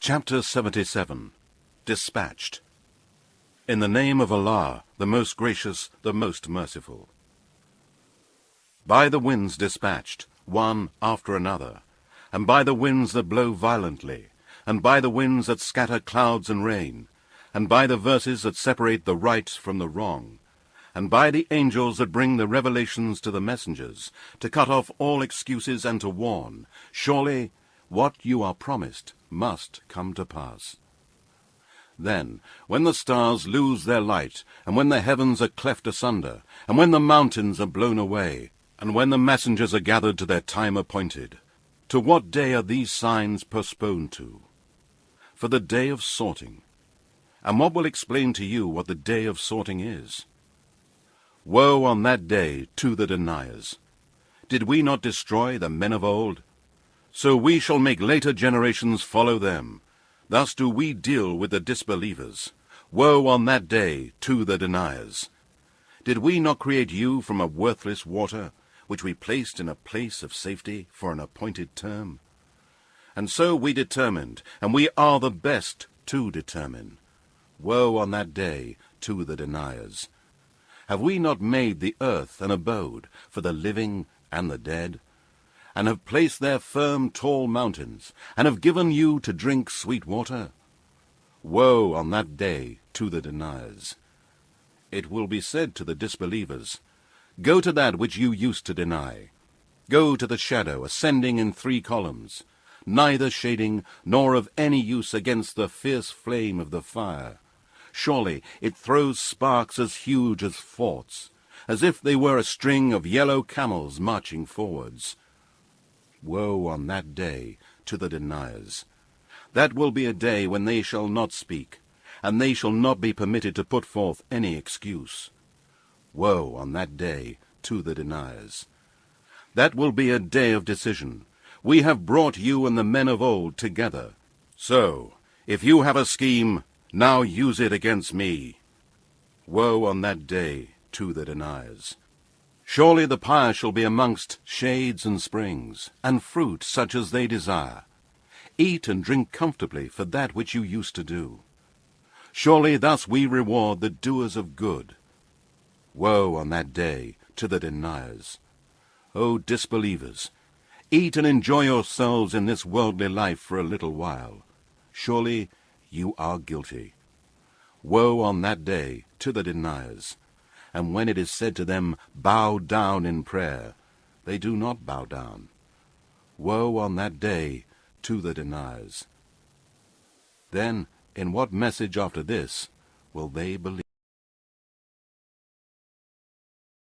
Chapter 77. Dispatched. In the name of Allah, the most gracious, the most merciful. By the winds dispatched, one after another, and by the winds that blow violently, and by the winds that scatter clouds and rain, and by the verses that separate the right from the wrong, and by the angels that bring the revelations to the messengers, to cut off all excuses and to warn, surely what you are promised must come to pass. Then, when the stars lose their light, and when the heavens are cleft asunder, and when the mountains are blown away, and when the messengers are gathered to their time appointed, to what day are these signs postponed to? For the day of sorting. And what will explain to you what the day of sorting is? Woe on that day to the deniers! Did we not destroy the men of old? So we shall make later generations follow them. Thus do we deal with the disbelievers. Woe on that day to the deniers! Did we not create you from a worthless water, which we placed in a place of safety for an appointed term? And so we determined, and we are the best to determine. Woe on that day to the deniers! Have we not made the earth an abode for the living and the dead, and have placed there firm tall mountains, and have given you to drink sweet water? Woe on that day to the deniers! It will be said to the disbelievers, go to that which you used to deny. Go to the shadow ascending in 3 columns, neither shading nor of any use against the fierce flame of the fire. Surely it throws sparks as huge as forts, as if they were a string of yellow camels marching forwards. Woe on that day to the deniers! That will be a day when they shall not speak, and they shall not be permitted to put forth any excuse. Woe on that day to the deniers! That will be a day of decision. We have brought you and the men of old together. So, if you have a scheme, now use it against me. Woe on that day to the deniers! Surely the pious shall be amongst shades and springs, and fruit such as they desire. Eat and drink comfortably for that which you used to do. Surely thus we reward the doers of good. Woe on that day to the deniers! O disbelievers, eat and enjoy yourselves in this worldly life for a little while. Surely you are guilty. Woe on that day to the deniers! And when it is said to them, bow down in prayer, they do not bow down. Woe on that day to the deniers! Then, in what message after this will they believe?